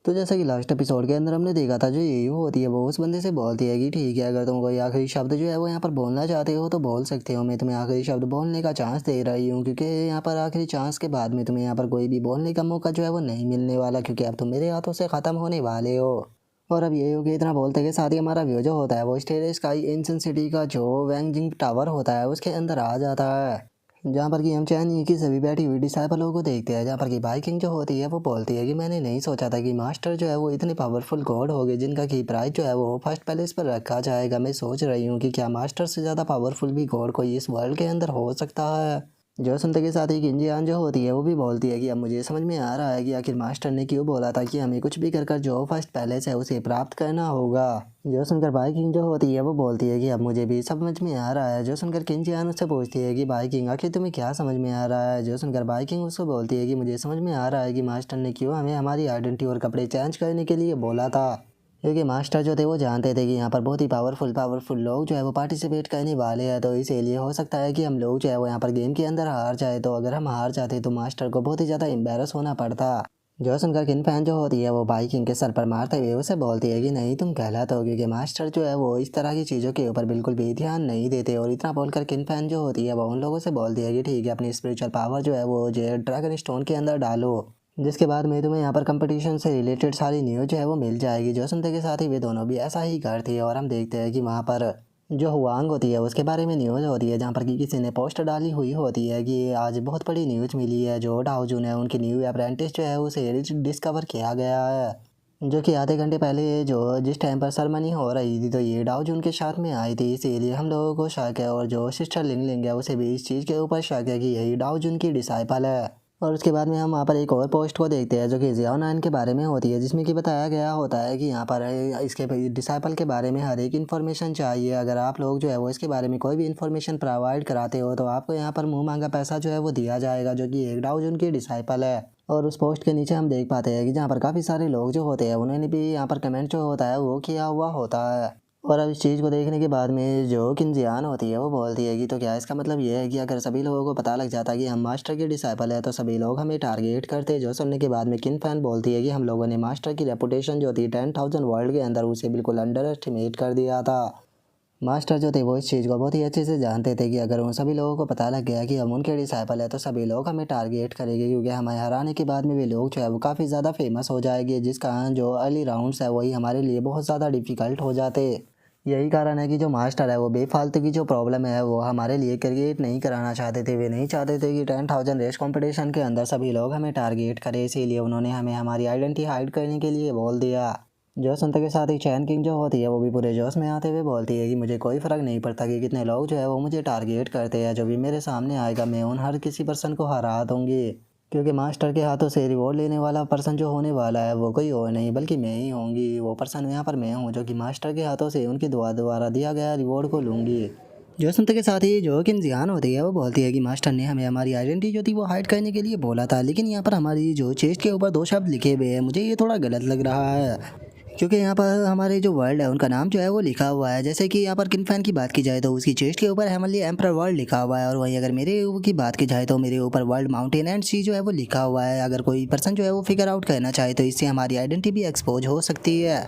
तो जैसा कि लास्ट एपिसोड के अंदर हमने देखा था, जो ये होती है वो उस बंदे से बोलती है कि ठीक है, अगर तुम कोई आखिरी शब्द जो है वो यहाँ पर बोलना चाहते हो तो बोल सकते हो, मैं तुम्हें आखिरी शब्द बोलने का चांस दे रही हूँ, क्योंकि यहाँ पर आखिरी चांस के बाद में तुम्हें यहाँ पर कोई भी बोलने का मौका जो है वो नहीं मिलने वाला, क्योंकि अब तुम मेरे हाथों से ख़त्म होने वाले हो। और अब ये हो कि इतना बोलते के साथ ही हमारा व्यू जो होता है वो स्टेर स्काई एंशिएंट सिटी का जो वैंगजिंग टावर होता है उसके अंदर आ जाता है, जहाँ पर कि हम चाइनी की सभी बैठी हुई डिसाइपलों को देखते हैं, जहाँ पर कि बाइकिंग जो होती है वो बोलती है कि मैंने नहीं सोचा था कि मास्टर जो है वो इतने पावरफुल गॉड हो गए जिनका की प्राइस जो है वो फर्स्ट प्लेस पर रखा जाएगा। मैं सोच रही हूँ कि क्या मास्टर से ज़्यादा पावरफुल भी गॉड कोई इस वर्ल्ड के अंदर हो सकता है। जो सुनते के साथ ही किंजियान जो होती है वो भी बोलती है कि अब मुझे समझ में आ रहा है कि आखिर मास्टर ने क्यों बोला था कि हमें कुछ भी कर जो फर्स्ट पैलेस है उसे प्राप्त करना होगा। जो सुनकर बाइकिंग जो होती है वो बोलती है कि अब मुझे भी समझ में आ रहा है। जो सुनकर किंजियान उससे पूछती है कि बाइकिंग आखिर तुम्हें क्या समझ में आ रहा है। जो सुनकर बाइकिंग उसको बोलती है कि मुझे समझ में आ रहा है कि मास्टर ने क्यों हमें हमारी आइडेंटिटी और कपड़े चेंज करने के लिए बोला था, क्योंकि मास्टर जो थे वो जानते थे कि यहाँ पर बहुत ही पावरफुल लोग जो है वो पार्टिसिपेट करने वाले हैं, तो इसीलिए हो सकता है कि हम लोग जो है वो यहाँ पर गेम के अंदर हार जाए। तो अगर हम हार जाते तो मास्टर को बहुत ही ज़्यादा एम्बेरस होना पड़ता। जो सुनकर किन फैन जो होती है वो बाइकिंग के सर पर मारते हुए उसे बोलती है कि नहीं तुम गलत हो, क्योंकि मास्टर जो है वो इस तरह की चीज़ों के ऊपर बिल्कुल भी ध्यान नहीं देते। और इतना बोलकर किन फैन जो होती है वो उन लोगों से बोलती है कि ठीक है, अपनी स्पिरिचुअल पावर जो है वो जो ड्रैगन स्टोन के अंदर डालो, जिसके बाद में तुम्हें यहाँ पर कंपटीशन से रिलेटेड सारी न्यूज़ जो है वो मिल जाएगी। जो सुनते के साथ ही वे दोनों भी ऐसा ही करती है और हम देखते हैं कि वहाँ पर जो हुआंग होती है उसके बारे में न्यूज़ होती है, जहाँ पर कि किसी ने पोस्ट डाली हुई होती है कि आज बहुत बड़ी न्यूज़ मिली है, जो डाओजुन है उनकी न्यू अप्रेंटिस जो है उसे डिस्कवर किया गया है, जो कि आधे घंटे पहले जो जिस टाइम पर सेरेमनी हो रही थी तो ये डाओजुन के साथ में आई थी। इसीलिए हम लोगों को शक है और जो सिस्टर लिंग लिंग है उसे भी इस चीज़ के ऊपर शक है कि यही डाओजुन की डिसाइपल है। और उसके बाद में हम वहाँ पर एक और पोस्ट को देखते हैं जो कि जियाओ नाइन के बारे में होती है, जिसमें कि बताया गया होता है कि यहाँ पर इसके डिसाइपल के बारे में हर एक इन्फॉर्मेशन चाहिए। अगर आप लोग जो है वो इसके बारे में कोई भी इन्फॉर्मेशन प्रोवाइड कराते हो तो आपको यहाँ पर मुंह मांगा पैसा जो है वो दिया जाएगा, जो कि एक डाओजुन की डिसाइपल है। और उस पोस्ट के नीचे हम देख पाते हैं कि जहाँ पर काफ़ी सारे लोग जो होते हैं उन्होंने भी यहाँ पर कमेंट जो होता है वो किया हुआ होता है। और अब इस चीज़ को देखने के बाद में जो किंजियान होती है वो बोलती है कि तो क्या इसका मतलब ये है कि अगर सभी लोगों को पता लग जाता कि हम मास्टर के डिसाइपल है तो सभी लोग हमें टारगेट करते। जो सुनने के बाद में किन फैन बोलती है कि हम लोगों ने मास्टर की रेपुटेशन जो थी 10,000 वर्ल्ड के अंदर उसे बिल्कुल अंडर एस्टिमेट कर दिया था। मास्टर जो थे वो इस चीज़ को बहुत ही अच्छे से जानते थे कि अगर उन सभी लोगों को पता लग गया कि हम उनके डिसाइपल है तो सभी लोग हमें टारगेट करेंगे, क्योंकि हमें हराने के बाद में वे लोग जो है वो काफ़ी ज़्यादा फेमस हो जाएंगे, जिसका जो अर्ली राउंड्स है वही हमारे लिए बहुत ज़्यादा डिफ़िकल्ट हो जाते। यही कारण है कि जो मास्टर है वो बेफालतू की जो प्रॉब्लम है वो हमारे लिए क्रिएट नहीं कराना चाहते थे। वे नहीं चाहते थे कि 10,000 रेस कंपटीशन के अंदर सभी लोग हमें टारगेट करें, इसीलिए उन्होंने हमें हमारी आइडेंटिटी हाइड करने के लिए बोल दिया। जो सुनते के साथ ही चैन किंग जो होती है वो भी पूरे जोश में आते हुए बोलती है कि मुझे कोई फ़र्क नहीं पड़ता कि कितने लोग जो है वो मुझे टारगेट करते हैं, जो भी मेरे सामने आएगा मैं उन हर किसी पर्सन को हरा दूंगी, क्योंकि मास्टर के हाथों से रिवॉर्ड लेने वाला पर्सन जो होने वाला है वो कोई और नहीं बल्कि मैं ही होंगी। वो पर्सन यहाँ पर मैं हूँ जो कि मास्टर के हाथों से उनकी दुआ द्वारा दिया गया रिवॉर्ड को लूँगी। जो सुनते के साथ ही जो किंजियान होती है वो बोलती है कि मास्टर ने हमें हमारी आइडेंटिटी जो थी वो हाइड करने के लिए बोला था, लेकिन यहाँ पर हमारी जो चेस्ट के ऊपर 2 शब्द लिखे हुए हैं, मुझे ये थोड़ा गलत लग रहा है, क्योंकि यहाँ पर हमारे जो वर्ल्ड है उनका नाम जो है वो लिखा हुआ है। जैसे कि यहाँ पर किन फैन की बात की जाए तो उसकी चेस्ट के ऊपर हेमनली एम्परर वर्ल्ड लिखा हुआ है, और वहीं अगर मेरे की बात की जाए तो मेरे ऊपर वर्ल्ड माउंटेन एंड सी जो है वो लिखा हुआ है। अगर कोई पर्सन जो है वो फिगर आउट करना चाहे तो इससे हमारी आइडेंटिटी भी एक्सपोज हो सकती है।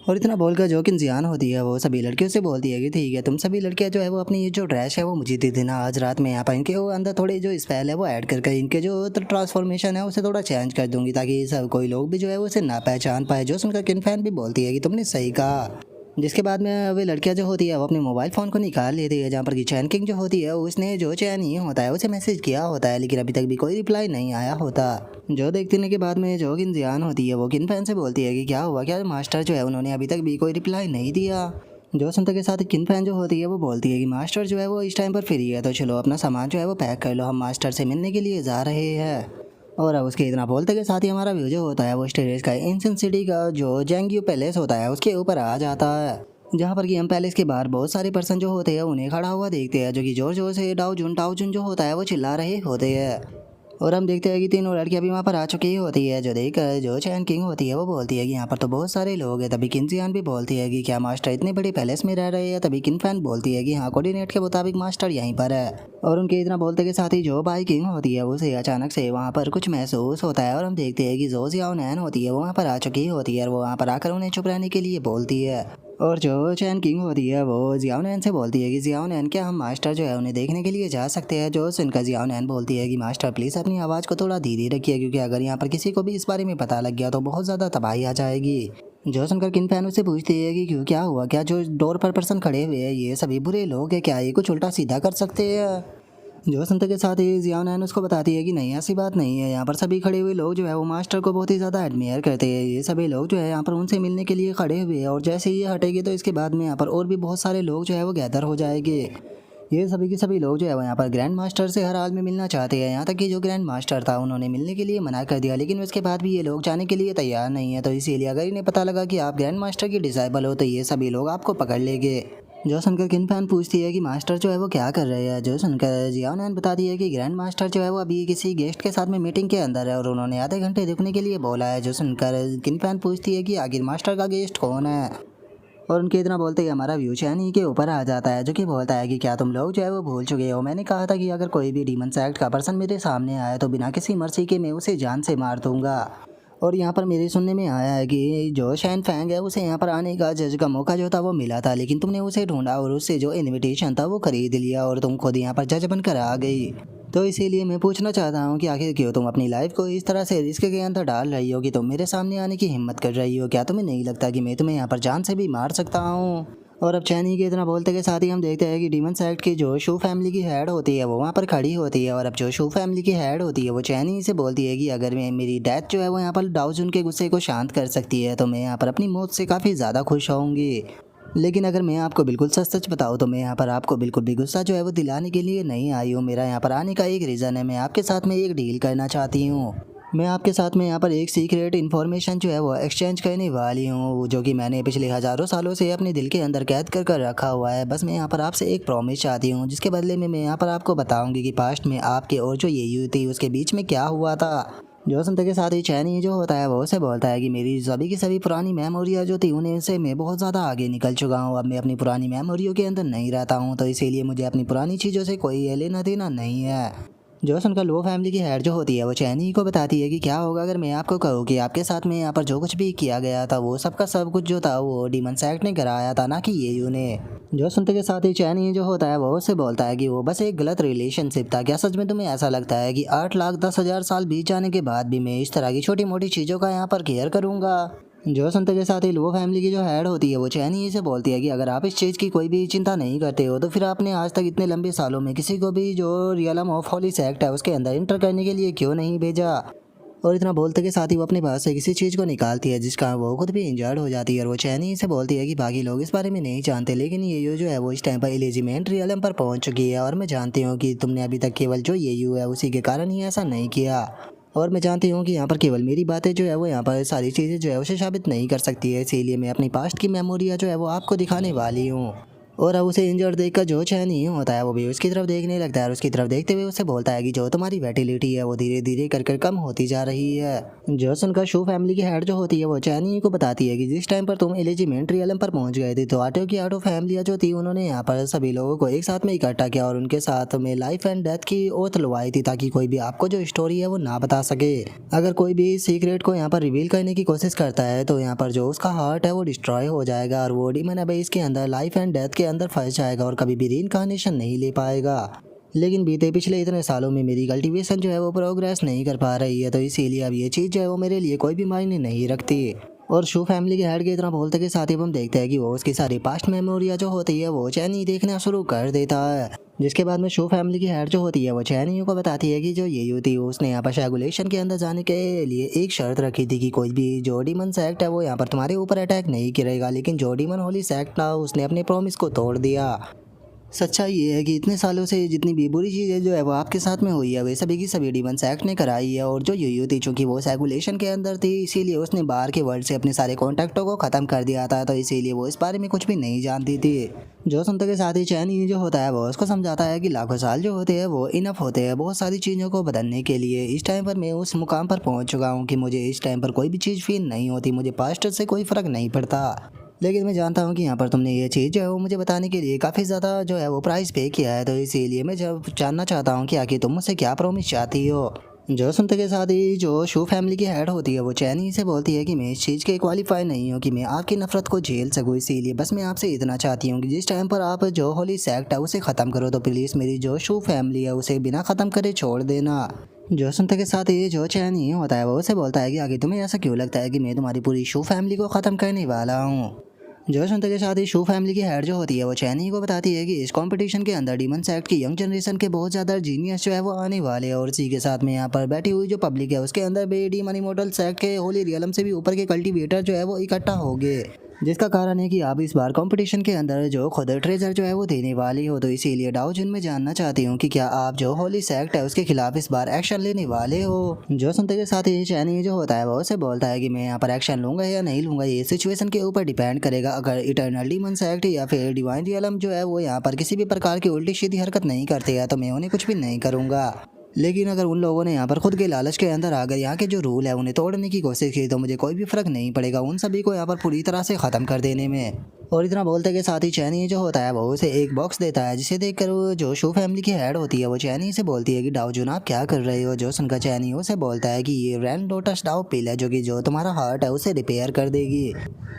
और इतना बोलकर जो किंजियान होती है वो सभी लड़कियों से बोलती है कि ठीक है, तुम सभी लड़कियां जो है वो अपनी ये जो ड्रेस है वो मुझे दे देना आज रात में। यहाँ पर इनके वो अंदर थोड़े जो स्पेल है वो ऐड करके इनके जो ट्रांसफॉर्मेशन है उसे थोड़ा चेंज कर दूंगी, ताकि सब कोई लोग भी जो है वो उसे ना पहचान पाए। जो सुनकर किन फैन भी बोलती है कि तुमने सही कहा। जिसके बाद में वे लड़कियां जो होती है वो अपने मोबाइल फ़ोन को निकाल लेती है, जहाँ पर कि चैन किंग जो होती है उसने जो चैन ही होता है उसे मैसेज किया होता है, लेकिन अभी तक भी कोई रिप्लाई नहीं आया होता। जो देखने के बाद में जो किंजियान होती है वो किन फैन से बोलती है कि क्या हुआ, क्या मास्टर जो है उन्होंने अभी तक भी कोई रिप्लाई नहीं दिया। जो सुनते के साथ ही किन फैन जो होती है वो बोलती है कि मास्टर जो है वो इस टाइम पर फ्री है, तो चलो अपना सामान जो है वो पैक कर लो, हम मास्टर से मिलने के लिए जा रहे हैं। और अब उसके इतना बोलते के साथ ही हमारा व्यू जो होता है वो स्टेरेज का एंशिएंट सिटी का जो जेंग्यू पैलेस होता है उसके ऊपर आ जाता है, जहाँ पर कि हम पैलेस के बाहर बहुत सारे पर्सन जो होते हैं उन्हें खड़ा हुआ देखते हैं, जो कि जोर जोर से डाओ जुन जो होता है वो चिल्ला रहे होते हैं। और हम देखते हैं कि तीनों लड़कियां भी वहाँ पर आ चुकी होती है, जो देख जो चैन किंग होती है वो बोलती है कि यहाँ पर तो बहुत सारे लोग हैं। तभी किन भी बोलती है कि क्या मास्टर इतने बड़े पैलेस में रह रहे हैं। तभी किन फैन बोलती है कि हाँ, कोऑर्डिनेट के मुताबिक मास्टर यहीं पर है। और उनके इतना बोलते के साथ ही जो बाई किंग होती है उसे अचानक से वहाँ पर कुछ महसूस होता है। और हम देखते हैं कि जो जियाओ नैन होती है वो वहाँ पर आ चुकी होती है और वो वहाँ पर आकर उन्हें चुप रहने के लिए बोलती है। और जो चैन किंग होती है वो जियाओ नैन से बोलती है कि जियाओ नैन, क्या हम मास्टर जो है उन्हें देखने के लिए जा सकते हैं। जो सुनकर जियाओ नैन बोलती है कि मास्टर प्लीज़ अपनी आवाज़ को थोड़ा धीरे रखिए, क्योंकि अगर यहाँ पर किसी को भी इस बारे में पता लग गया तो बहुत ज़्यादा तबाही आ जाएगी। जो सुनकर किन फैन उससे पूछती है कि क्यों, क्या हुआ, क्या जो डोर पर पर्सन खड़े हुए हैं ये सभी बुरे लोग हैं, क्या ये कुछ उल्टा सीधा कर सकते हैं। जो सुनते के साथ ही जियाओ नैन उसको बताती है कि नहीं, ऐसी बात नहीं है। यहाँ पर सभी खड़े हुए लोग जो है वो मास्टर को बहुत ही ज़्यादा एडमियर करते हैं। ये सभी लोग जो है यहाँ पर उनसे मिलने के लिए खड़े हुए हैं और जैसे ही ये हटेगी तो इसके बाद में यहाँ पर और भी बहुत सारे लोग जो है वो गैदर हो जाएंगे। ये सभी के सभी लोग जो है वो यहाँ पर ग्रैंड मास्टर से हर हाल में मिलना चाहते हैं। यहाँ तक कि जो ग्रैंड मास्टर था उन्होंने मिलने के लिए मना कर दिया, लेकिन उसके बाद भी ये लोग जाने के लिए तैयार नहीं है। तो इसीलिए अगर इन्हें पता लगा कि आप ग्रैंड मास्टर की डिसाइबल हो तो ये सभी लोग आपको पकड़ लेंगे। जो सुनकर किन फैन पूछती है कि मास्टर जो है वो क्या कर रहे हैं। जो सुनकर जियाओ नैन बताती है कि ग्रैंड मास्टर जो है वो अभी किसी गेस्ट के साथ में मीटिंग के अंदर है और उन्होंने आधे घंटे रुकने के लिए बोला है। जो सुनकर किन फैन पूछती है कि आखिर मास्टर का गेस्ट कौन है। और उनके इतना बोलते ही हमारा व्यू चैन ही के ऊपर आ जाता है, जो कि बोलता है कि क्या तुम लोग जो है वो भूल चुके हो, मैंने कहा था कि अगर कोई भी डीमन एक्ट का पर्सन मेरे सामने आए तो बिना किसी मर्जी के मैं उसे जान से मार दूंगा। और यहाँ पर मेरे सुनने में आया है कि जो शैन फैंग है उसे यहाँ पर आने का जज का मौका जो था वो मिला था, लेकिन तुमने उसे ढूंढा और उससे जो इनविटेशन था वो खरीद लिया और तुम खुद यहाँ पर जज बनकर आ गई। तो इसीलिए मैं पूछना चाहता हूँ कि आखिर क्यों तुम अपनी लाइफ को इस तरह से रिस्क के अंदर डाल रही हो कि तुम मेरे सामने आने की हिम्मत कर रही हो। क्या तुम्हें नहीं लगता कि मैं तुम्हें यहाँ पर जान से भी मार सकता हूँ। और अब चैनी के इतना बोलते के साथ ही हम देखते हैं कि डीमन एक्ट की जो शू फैमिली की हेड होती है वो वहाँ पर खड़ी होती है। और अब जो शू फैमिली की हेड होती है वो चैनी से बोलती है कि अगर मैं मेरी डेथ जो है वो यहाँ पर डाउजन के गुस्से को शांत कर सकती है तो मैं यहाँ पर अपनी मौत से काफ़ी ज़्यादा खुश होंगी। लेकिन अगर मैं आपको बिल्कुल सच सच बताऊँ तो मैं यहाँ पर आपको बिल्कुल भी गुस्सा जो है वो दिलाने के लिए नहीं आई हूँ। मेरा यहाँ पर आने का एक रीज़न है, मैं आपके साथ में एक डील करना चाहती हूँ। मैं आपके साथ में यहाँ पर एक सीक्रेट इन्फॉर्मेशन जो है वो एक्सचेंज करने वाली हूँ, जो कि मैंने पिछले हज़ारों सालों से अपने दिल के अंदर कैद कर रखा हुआ है। बस मैं यहाँ पर आपसे एक प्रॉमिस चाहती हूँ, जिसके बदले में मैं यहाँ पर आपको बताऊँगी कि पास्ट में आपके और जो ये थी उसके बीच में क्या हुआ था। जो सुनते के साथ ही चैनी जो होता है वो उसे बोलता है कि मेरी सभी की सभी पुरानी मेमोरियाँ जो थी उन्हें से मैं बहुत ज़्यादा आगे निकल चुका हूँ। अब मैं अपनी पुरानी मेमोरियों के अंदर नहीं रहता हूँ, तो इसीलिए मुझे अपनी पुरानी चीज़ों से कोई लेना देना नहीं है। जो सुनकर लो फैमिली की हेड जो होती है वो चैनी को बताती है कि क्या होगा अगर मैं आपको कहूँ कि आपके साथ में यहाँ पर जो कुछ भी किया गया था वो सबका सब कुछ जो था वो डीमन एक्ट ने कराया था, ना कि ये ने। जो सुनते के साथ ही चैनी जो होता है वो उससे बोलता है कि वो बस एक गलत रिलेशनशिप था। क्या सच में तुम्हें ऐसा लगता है कि 8,10,000 साल बीत जाने के बाद भी मैं इस तरह की छोटी मोटी चीज़ों का यहाँ पर केयर करूँगा। जो सुनते के साथ ही लो फैमिली की जो हेड होती है वो चैनी से बोलती है कि अगर आप इस चीज़ की कोई भी चिंता नहीं करते हो तो फिर आपने आज तक इतने लंबे सालों में किसी को भी जो रियलम ऑफ होली सेक्ट है उसके अंदर इंटर करने के लिए क्यों नहीं भेजा। और इतना बोलते के साथ ही वो अपने पास से किसी चीज़ को निकालती है जिसका वो खुद भी इंजर्ड हो जाती है। और वो चैनी से बोलती है कि बाकी लोग इस बारे में नहीं जानते, लेकिन ये जो है वो इस टाइम पर एलिजिमेंट रियलम पर पहुंच चुकी है और मैं जानती हूँ कि तुमने अभी तक केवल जो ये है उसी के कारण ही ऐसा नहीं किया। और मैं जानती हूँ कि यहाँ पर केवल मेरी बातें जो है वो यहाँ पर सारी चीज़ें जो है उसे साबित नहीं कर सकती है, इसीलिए मैं अपनी पास्ट की मेमोरियाँ जो है वो आपको दिखाने वाली हूँ। और अब उसे इंजर्ड देखकर जो चैन नहीं होता है वो भी उसकी तरफ देखने लगता है और उसकी तरफ देखते हुए उससे बोलता है कि जो तुम्हारी फर्टिलिटी है वो धीरे धीरे कर कम होती जा रही है। जो सुनकर शो फैमिली की हेड जो होती है वो चैनी को बताती है कि जिस टाइम पर तुम एलिजिमेंट रियलम पर पहुंच गए थे तो आटो फैमिलियाँ जो थी उन्होंने यहाँ पर सभी लोगों को एक साथ में इकट्ठा किया और उनके साथ में लाइफ एंड डेथ की ओथ लुवाई थी, ताकि कोई भी आपको जो स्टोरी है वो ना बता सके। अगर कोई भी सीक्रेट को यहाँ पर रिवील करने की कोशिश करता है तो यहाँ पर जो उसका हार्ट है वो डिस्ट्रॉय हो जाएगा और वो डीमन अब इसके अंदर लाइफ एंड डेथ के अंदर फंस जाएगा और कभी भी रीइंकार्नेशन नहीं ले पाएगा। लेकिन बीते पिछले इतने सालों में मेरी कल्टीवेशन जो है वो प्रोग्रेस नहीं कर पा रही है, तो इसीलिए अब ये चीज़ जो है वो मेरे लिए कोई भी मायने नहीं रखती। और शू फैमिली के हेड के इतना बोलते के साथ ही हम देखते हैं कि वो उसकी सारी पास्ट मेमोरियाँ जो होती है वो चैनी देखना शुरू कर देता है। जिसके बाद में शू फैमिली की हेड जो होती है वो चैनी को बताती है कि जो ये थी उसने यहाँ पर शैगुलेशन के अंदर जाने के लिए एक शर्त रखी थी कि कोई भी जो डीमन सेक्ट है वो यहाँ पर तुम्हारे ऊपर अटैक नहीं करेगा, लेकिन जो डीमन होली सेक्ट था उसने अपने प्रॉमिस को तोड़ दिया। सच्चाई ये है कि इतने सालों से जितनी भी बुरी चीज़ें जो है वो आपके साथ में हुई है वे सभी की सभी डिमंस एक्ट ने कराई है। और जो यूयू थी चूँकि वो सर्कुलेशन के अंदर थी इसीलिए उसने बाहर के वर्ल्ड से अपने सारे कॉन्टैक्टों को ख़त्म कर दिया था, तो इसीलिए वो इस बारे में कुछ भी नहीं जानती थी। जो सुनते के साथ ही चैन ये जो होता है वो उसको समझाता है कि लाखों साल जो होते हैं वो इनफ होते हैं बहुत सारी चीज़ों को बदलने के लिए। इस टाइम पर मैं उस मुकाम पर पहुंच चुका हूं कि मुझे इस टाइम पर कोई भी चीज़ फील नहीं होती, मुझे पास्ट से कोई फ़र्क नहीं पड़ता। लेकिन मैं जानता हूँ कि यहाँ पर तुमने ये चीज़ जो है वो मुझे बताने के लिए काफ़ी ज़्यादा जो है वो प्राइस पे किया है, तो इसीलिए मैं जब जानना चाहता हूँ कि आखिर तुम मुझसे क्या प्रॉमिस चाहती हो। जो सुनते के साथ ही जो शू फैमिली की हेड होती है वो चैनी से बोलती है कि मैं इस चीज़ के क्वालिफाई नहीं हूँ कि मैं आपकी नफरत को झेल सकूँ, इसीलिए बस मैं आपसे इतना चाहती हूँ कि जिस टाइम पर आप जो होली सेक्ट है उसे ख़त्म करो तो प्लीज़ मेरी जो शू फैमिली है उसे बिना ख़त्म करे छोड़ देना। जो सुनते के साथ ही जो चैनी होता है वो उसे बोलता है कि आगे तुम्हें ऐसा क्यों लगता है कि मैं तुम्हारी पूरी शू फैमिली को ख़त्म करने वाला हूँ। जो सुनते के साथ ही शू फैमिली की हेड जो होती है वो चैनी को बताती है कि इस कंपटीशन के अंदर डीमन सेक्ट की यंग जनरेशन के बहुत ज़्यादा जीनियस जो है वो आने वाले हैं, और इसी के साथ में यहाँ पर बैठी हुई जो पब्लिक है उसके अंदर भी डीमन इमोर्टल सेक्ट के होली रियलम से भी ऊपर के कल्टीवेटर जो है वो इकट्ठा हो गए, जिसका कारण है कि आप इस बार कंपटीशन के अंदर जो खुद ट्रेजर जो है वो देने वाली हो। तो इसीलिए डाओ जिन में जानना चाहती हूँ कि क्या आप जो होली सेक्ट है उसके खिलाफ इस बार एक्शन लेने वाले हो। जो सुनते के साथ ही चैनी जो होता है वो उसे बोलता है कि मैं यहाँ पर एक्शन लूंगा या नहीं लूंगा ये सिचुएशन के ऊपर डिपेंड करेगा। अगर इटर्नल डीमन सेक्ट या फिर डिवाइन रियलम जो है वो यहाँ पर किसी भी प्रकार की उल्टी सीधी हरकत नहीं करते हैं तो मैं उन्हें कुछ भी नहीं करूँगा। लेकिन अगर उन लोगों ने यहाँ पर खुद के लालच के अंदर आकर यहाँ के जो रूल है उन्हें तोड़ने की कोशिश की तो मुझे कोई भी फर्क नहीं पड़ेगा उन सभी को यहाँ पर पूरी तरह से ख़त्म कर देने में। और इतना बोलते के साथ ही चैनी जो होता है वो उसे एक बॉक्स देता है, जिसे देखकर वो जो शू फैमिली की हेड होती है वो चैनी से बोलती है कि डाओ जुन आप क्या कर रहे हो। जो सुनकर चैनी उसे बोलता है कि ये रैन लोटस डाओ पिल है जो कि जो तुम्हारा हार्ट है उसे रिपेयर कर देगी।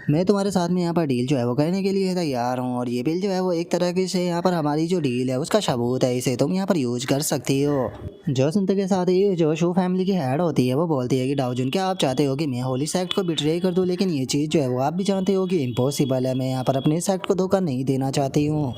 मैं तुम्हारे साथ में यहाँ पर डील जो है वो करने के लिए तैयार हूँ, और ये बिल जो है वो एक तरह के से यहाँ पर हमारी जो डील है उसका सबूत है, इसे तुम यहाँ पर यूज कर सकती हो। जो सुनते के साथ ही जो शू फैमिली की हेड होती है वो बोलती है कि डाउजन क्या आप चाहते हो कि मैं होली सेक्ट को बिट्रे कर दूं, लेकिन ये चीज़ जो है वो आप भी जानते हो कि इम्पॉसिबल है, मैं यहाँ पर अपने सेक्ट को धोखा नहीं देना चाहती हूँ।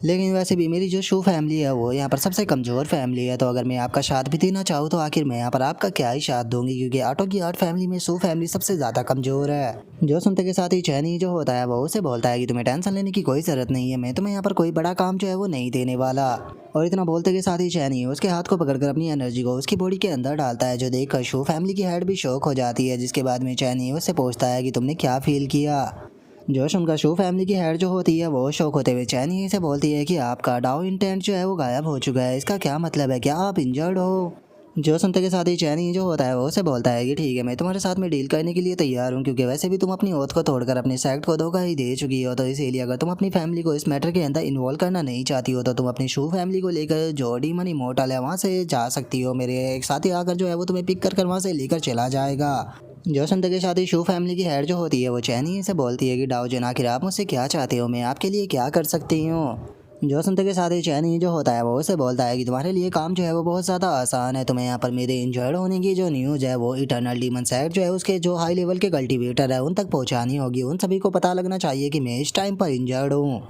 लेकिन वैसे भी मेरी जो शू फैमिली है वो यहाँ पर सबसे कमज़ोर फैमिली है, तो अगर मैं आपका साथ भी देना चाहूँ तो आखिर मैं यहाँ पर आपका क्या ही साथ दूंगी, क्योंकि आटो की आर्ट फैमिली में शू फैमिली सबसे ज़्यादा कमज़ोर है। जो सुनते के साथ ही चैनी जो होता है वो उसे बोलता है कि तुम्हें टेंशन लेने की कोई ज़रूरत नहीं है, मैं तुम्हें यहाँ पर कोई बड़ा काम जो है वो नहीं देने वाला। और इतना बोलते के साथ ही चैनी उसके हाथ को पकड़कर अपनी एनर्जी को उसकी बॉडी के अंदर डालता है, जो देखकर शू फैमिली की हेड भी शॉक हो जाती है। जिसके बाद में चैनी उससे पूछता है कि तुमने क्या फील किया। जो उनका शू फैमिली की हेड जो होती है वो शौक होते हुए चैनी से बोलती है कि आपका डाउ इंटेंट जो है वो गायब हो चुका है, इसका क्या मतलब है, क्या आप इंजर्ड हो। जो सुनते के साथ ही चैनी जो होता है वो उसे बोलता है कि ठीक है मैं तुम्हारे साथ में डील करने के लिए तैयार हूँ, क्योंकि वैसे भी तुम अपनी ओथ को तोड़कर अपने सेक्ट को धोखा ही दे चुकी हो, तो इसीलिए अगर तुम अपनी फैमिली को इस मैटर के अंदर इन्वॉल्व करना नहीं चाहती हो तो तुम अपनी शू फैमिली को लेकर जो डीमन इमोर्टल है वहाँ से जा सकती हो, मेरे एक साथी आकर जो है वो तुम्हें पिक कर वहाँ से लेकर चला जाएगा। जो सुनते के साथ ही शू फैमिली की हेड जो होती है वो चैनी से बोलती है कि डाओजन आखिर आप मुझसे क्या चाहते हो, मैं आपके लिए क्या कर सकती हूँ। जो सुनते के साथ ही चैनी जो होता है वो उसे बोलता है कि तुम्हारे लिए काम जो है वो बहुत ज़्यादा आसान है, तुम्हें यहाँ पर मेरे इंजर्ड होने की जो न्यूज़ है वो इटर्नल डीमन सेक्ट जो है उसके जो हाई लेवल के कल्टीवेटर है उन तक पहुँचानी होगी, उन सभी को पता लगना चाहिए कि मैं इस टाइम पर इंजर्ड हूँ।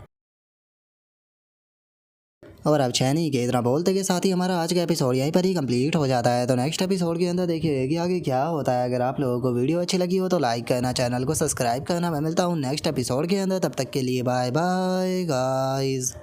और अब चैनी के इतना बोलते के साथ ही हमारा आज का एपिसोड यहीं पर ही कंप्लीट हो जाता है, तो नेक्स्ट एपिसोड के अंदर देखिए कि आगे क्या होता है। अगर आप लोगों को वीडियो अच्छी लगी हो तो लाइक करना, चैनल को सब्सक्राइब करना। मैं मिलता हूँ नेक्स्ट एपिसोड के अंदर, तब तक के लिए बाय बाय गाइस।